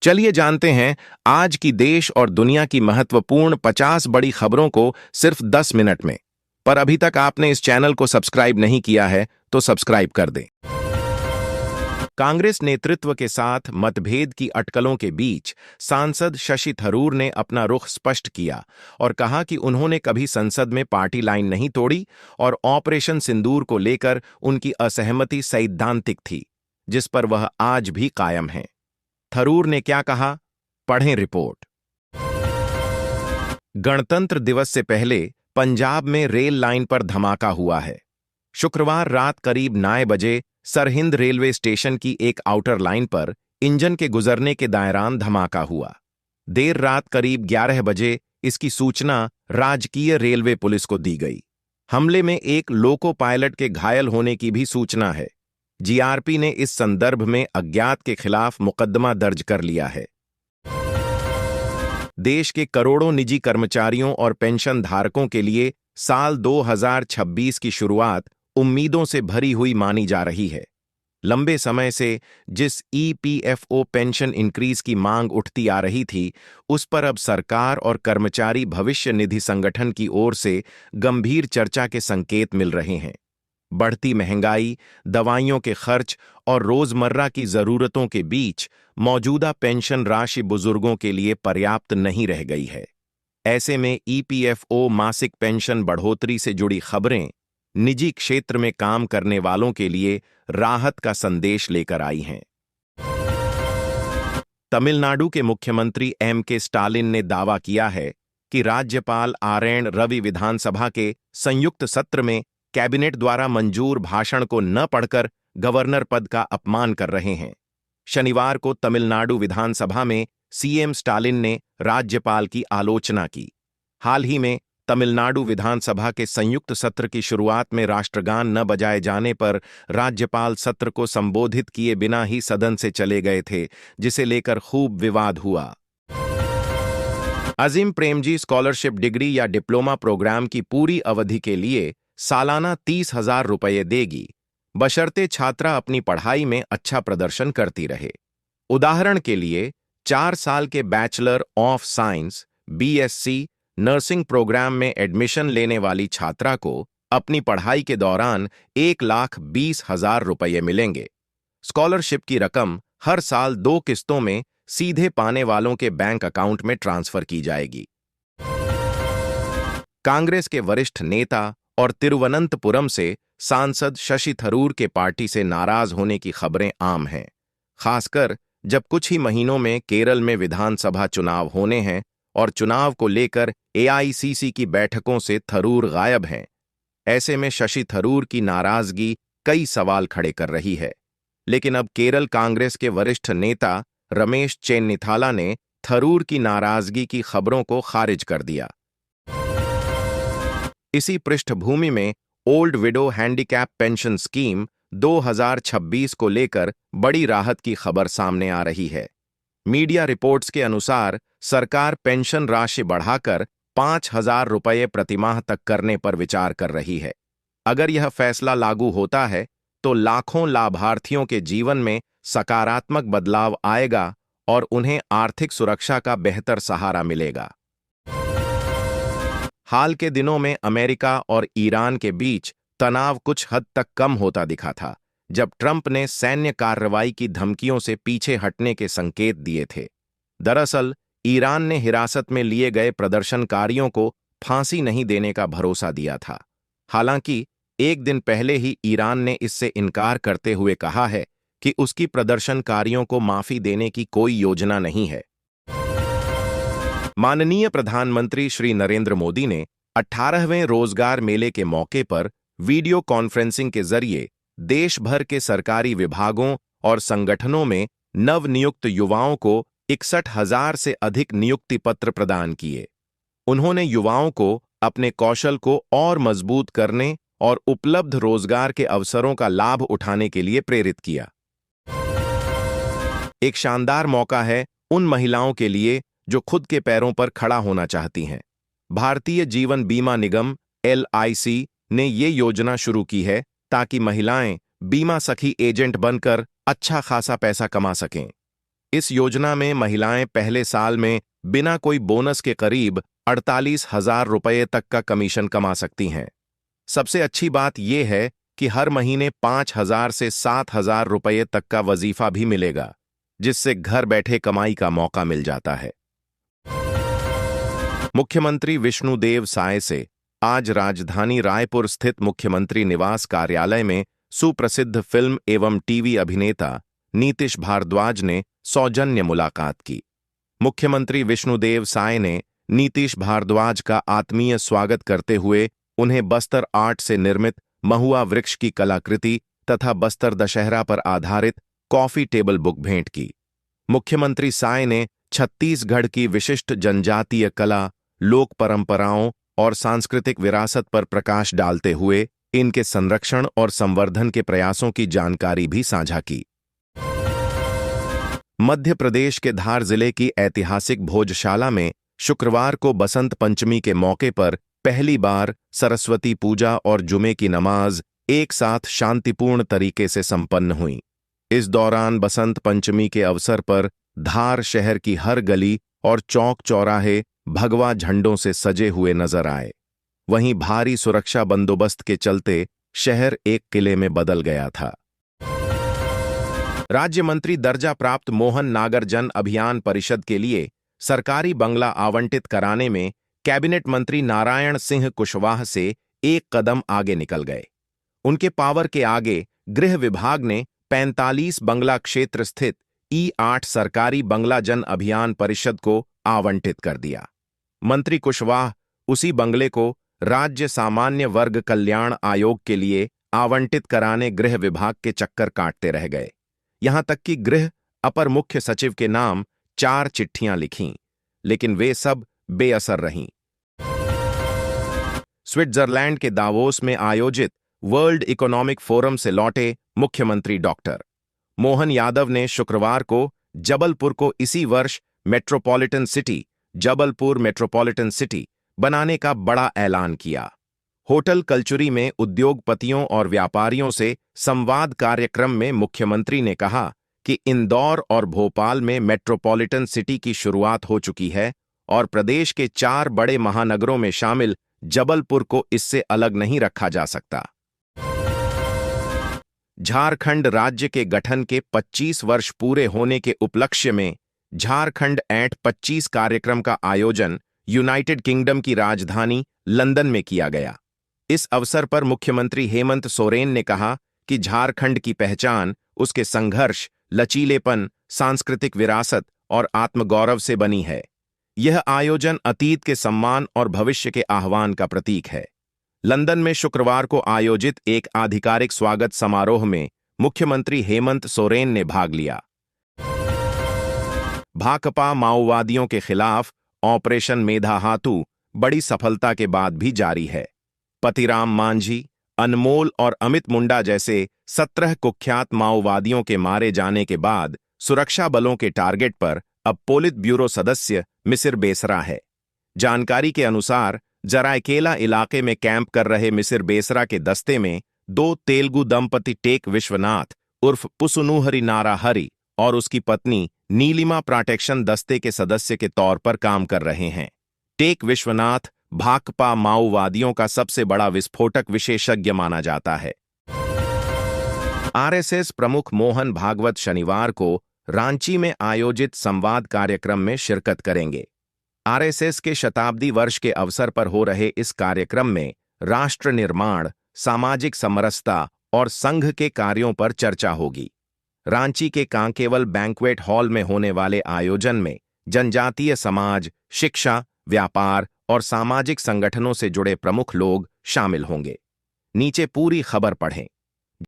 चलिए जानते हैं आज की देश और दुनिया की महत्वपूर्ण 50 बड़ी खबरों को सिर्फ 10 मिनट में। पर अभी तक आपने इस चैनल को सब्सक्राइब नहीं किया है तो सब्सक्राइब कर दें। कांग्रेस नेतृत्व के साथ मतभेद की अटकलों के बीच सांसद शशि थरूर ने अपना रुख स्पष्ट किया और कहा कि उन्होंने कभी संसद में पार्टी लाइन नहीं तोड़ी और ऑपरेशन सिंदूर को लेकर उनकी असहमति सैद्धांतिक थी, जिस पर वह आज भी कायम हैं। थरूर ने क्या कहा, पढ़ें रिपोर्ट। गणतंत्र दिवस से पहले पंजाब में रेल लाइन पर धमाका हुआ है। शुक्रवार रात करीब 9 बजे सरहिंद रेलवे स्टेशन की एक आउटर लाइन पर इंजन के गुजरने के दौरान धमाका हुआ। देर रात करीब 11 बजे इसकी सूचना राजकीय रेलवे पुलिस को दी गई। हमले में एक लोको पायलट के घायल होने की भी सूचना है। जीआरपी ने इस संदर्भ में अज्ञात के खिलाफ मुकदमा दर्ज कर लिया है। देश के करोड़ों निजी कर्मचारियों और पेंशन धारकों के लिए साल 2026 की शुरुआत उम्मीदों से भरी हुई मानी जा रही है। लंबे समय से जिस ईपीएफओ पेंशन इंक्रीज की मांग उठती आ रही थी, उस पर अब सरकार और कर्मचारी भविष्य निधि संगठन की ओर से गंभीर चर्चा के संकेत मिल रहे हैं। बढ़ती महंगाई, दवाइयों के खर्च और रोजमर्रा की जरूरतों के बीच मौजूदा पेंशन राशि बुजुर्गों के लिए पर्याप्त नहीं रह गई है। ऐसे में ईपीएफओ मासिक पेंशन बढ़ोतरी से जुड़ी खबरें निजी क्षेत्र में काम करने वालों के लिए राहत का संदेश लेकर आई हैं। तमिलनाडु के मुख्यमंत्री एम.के. स्टालिन ने दावा किया है कि राज्यपाल आर.एन. रवि विधानसभा के संयुक्त सत्र में कैबिनेट द्वारा मंजूर भाषण को न पढ़कर गवर्नर पद का अपमान कर रहे हैं। शनिवार को तमिलनाडु विधानसभा में सीएम स्टालिन ने राज्यपाल की आलोचना की। हाल ही में तमिलनाडु विधानसभा के संयुक्त सत्र की शुरुआत में राष्ट्रगान न बजाए जाने पर राज्यपाल सत्र को संबोधित किए बिना ही सदन से चले गए थे, जिसे लेकर खूब विवाद हुआ। अजीम प्रेमजी स्कॉलरशिप डिग्री या डिप्लोमा प्रोग्राम की पूरी अवधि के लिए सालाना 30,000 रुपये देगी, बशर्ते छात्रा अपनी पढ़ाई में अच्छा प्रदर्शन करती रहे। उदाहरण के लिए 4 साल के bachelor of science BSc nursing programme में एडमिशन लेने वाली छात्रा को अपनी पढ़ाई के दौरान 1,20,000 रुपये मिलेंगे। स्कॉलरशिप की रकम हर साल 2 किस्तों में सीधे पाने वालों के बैंक अकाउंट में ट्रांसफर की जाएगी। कांग्रेस के वरिष्ठ नेता और तिरुवनंतपुरम से सांसद शशि थरूर के पार्टी से नाराज होने की खबरें आम हैं, खासकर जब कुछ ही महीनों में केरल में विधानसभा चुनाव होने हैं और चुनाव को लेकर एआईसीसी की बैठकों से थरूर गायब हैं। ऐसे में शशि थरूर की नाराजगी कई सवाल खड़े कर रही है, लेकिन अब केरल कांग्रेस के वरिष्ठ नेता रमेश चेन्निथाला ने थरूर की नाराजगी की खबरों को खारिज कर दिया। इसी पृष्ठभूमि में old window handicap pension scheme 2026 को लेकर बड़ी राहत की खबर सामने आ रही है। मीडिया रिपोर्ट्स के अनुसार सरकार पेंशन राशि बढ़ाकर 5,000 रुपये प्रतिमाह तक करने पर विचार कर रही है। अगर यह फैसला लागू होता है तो लाखों लाभार्थियों के जीवन में सकारात्मक बदलाव आएगा और उन्हें आर्थिक सुरक्षा का बेहतर सहारा मिलेगा। हाल के दिनों में अमेरिका और ईरान के बीच तनाव कुछ हद तक कम होता दिखा था, जब ट्रंप ने सैन्य कार्रवाई की धमकियों से पीछे हटने के संकेत दिए थे। दरअसल ईरान ने हिरासत में लिए गए प्रदर्शनकारियों को फांसी नहीं देने का भरोसा दिया था। हालांकि एक दिन पहले ही ईरान ने इससे इनकार करते हुए कहा है कि उसकी प्रदर्शनकारियों को माफी देने की कोई योजना नहीं है। माननीय प्रधानमंत्री श्री नरेंद्र मोदी ने 18वें रोजगार मेले के मौके पर वीडियो कॉन्फ्रेंसिंग के जरिए देश भर के सरकारी विभागों और संगठनों में नवनियुक्त युवाओं को 61,000 से अधिक नियुक्ति पत्र प्रदान किए। उन्होंने युवाओं को अपने कौशल को और मजबूत करने और उपलब्ध रोजगार के अवसरों का लाभ उठाने के लिए प्रेरित किया। एक शानदार मौका है उन महिलाओं के लिए जो खुद के पैरों पर खड़ा होना चाहती हैं। भारतीय जीवन बीमा निगम LIC ने ये योजना शुरू की है ताकि महिलाएं बीमा सखी एजेंट बनकर अच्छा खासा पैसा कमा सकें। इस योजना में महिलाएं पहले साल में बिना कोई बोनस के करीब 48,000 रुपये तक का कमीशन कमा सकती हैं। सबसे अच्छी बात यह है कि हर महीने 5,000 से 7,000 रुपये तक का वजीफा भी मिलेगा, जिससे घर बैठे कमाई का मौका मिल जाता है। मुख्यमंत्री विष्णुदेव साय से आज राजधानी रायपुर स्थित मुख्यमंत्री निवास कार्यालय में सुप्रसिद्ध फिल्म एवं टीवी अभिनेता नीतीश भारद्वाज ने सौजन्य मुलाकात की। मुख्यमंत्री विष्णुदेव साय ने नीतीश भारद्वाज का आत्मीय स्वागत करते हुए उन्हें बस्तर आर्ट से निर्मित महुआ वृक्ष की कलाकृति तथा बस्तर दशहरा पर आधारित कॉफी टेबल बुक भेंट की। मुख्यमंत्री साय ने छत्तीसगढ़ की विशिष्ट जनजातीय कला, लोक परंपराओं और सांस्कृतिक विरासत पर प्रकाश डालते हुए इनके संरक्षण और संवर्धन के प्रयासों की जानकारी भी साझा की। मध्य प्रदेश के धार जिले की ऐतिहासिक भोजशाला में शुक्रवार को बसंत पंचमी के मौके पर पहली बार सरस्वती पूजा और जुमे की नमाज एक साथ शांतिपूर्ण तरीके से संपन्न हुई। इस दौरान बसंत पंचमी के अवसर पर धार शहर की हर गली और चौक चौराहे भगवा झंडों से सजे हुए नजर आए। वहीं भारी सुरक्षा बंदोबस्त के चलते शहर एक किले में बदल गया था। राज्य मंत्री दर्जा प्राप्त मोहन नागर जन अभियान परिषद के लिए सरकारी बंगला आवंटित कराने में कैबिनेट मंत्री नारायण सिंह कुशवाह से एक कदम आगे निकल गए। उनके पावर के आगे गृह विभाग ने 45 बंगला क्षेत्र स्थित E8 सरकारी बंगला जन अभियान परिषद को आवंटित कर दिया। मंत्री कुशवाह उसी बंगले को राज्य सामान्य वर्ग कल्याण आयोग के लिए आवंटित कराने गृह विभाग के चक्कर काटते रह गए। यहां तक कि गृह अपर मुख्य सचिव के नाम 4 चिट्ठियां लिखीं, लेकिन वे सब बेअसर रहीं। स्विट्जरलैंड के दावोस में आयोजित वर्ल्ड इकोनॉमिक फोरम से लौटे मुख्यमंत्री डॉक्टर मोहन यादव ने शुक्रवार को जबलपुर को इसी वर्ष metropolitan city, Jabalpur metropolitan city बनाने का बड़ा ऐलान किया। होटल कल्चुरी में उद्योगपतियों और व्यापारियों से संवाद कार्यक्रम में मुख्यमंत्री ने कहा कि इंदौर और भोपाल में मेट्रोपॉलिटन सिटी की शुरुआत हो चुकी है और प्रदेश के 4 बड़े महानगरों में शामिल जबलपुर को इससे अलग नहीं रखा जा सकता। झारखंड राज्य के गठन के 25 वर्ष पूरे होने के उपलक्ष्य में झारखंड ऐट 25 कार्यक्रम का आयोजन यूनाइटेड किंगडम की राजधानी लंदन में किया गया। इस अवसर पर मुख्यमंत्री हेमंत सोरेन ने कहा कि झारखंड की पहचान उसके संघर्ष, लचीलेपन, सांस्कृतिक विरासत और आत्मगौरव से बनी है। यह आयोजन अतीत के सम्मान और भविष्य के आह्वान का प्रतीक है। लंदन में शुक्रवार को आयोजित एक आधिकारिक स्वागत समारोह में मुख्यमंत्री हेमंत सोरेन ने भाग लिया। भाकपा माओवादियों के खिलाफ ऑपरेशन मेधाहातू बड़ी सफलता के बाद भी जारी है। पतिराम मांझी, अनमोल और अमित मुंडा जैसे 17 कुख्यात माओवादियों के मारे जाने के बाद सुरक्षा बलों के टारगेट पर अब पोलित ब्यूरो सदस्य मिसिर बेसरा है। जानकारी के अनुसार जरायकेला इलाके में कैंप कर रहे मिसिर बेसरा के दस्ते में 2 तेलुगु दंपति टेक विश्वनाथ उर्फ पुसुनुहरी नाराहरी और उसकी पत्नी नीलिमा प्रोटेक्शन दस्ते के सदस्य के तौर पर काम कर रहे हैं। टेक विश्वनाथ भाकपा माओवादियों का सबसे बड़ा विस्फोटक विशेषज्ञ माना जाता है। आरएसएस प्रमुख मोहन भागवत शनिवार को रांची में आयोजित संवाद कार्यक्रम में शिरकत करेंगे। आरएसएस के शताब्दी वर्ष के अवसर पर हो रहे इस कार्यक्रम में राष्ट्र निर्माण, सामाजिक समरसता और संघ के कार्यों पर चर्चा होगी। रांची के कांकेवल बैंक्वेट हॉल में होने वाले आयोजन में जनजातीय समाज, शिक्षा, व्यापार और सामाजिक संगठनों से जुड़े प्रमुख लोग शामिल होंगे। नीचे पूरी खबर पढ़ें।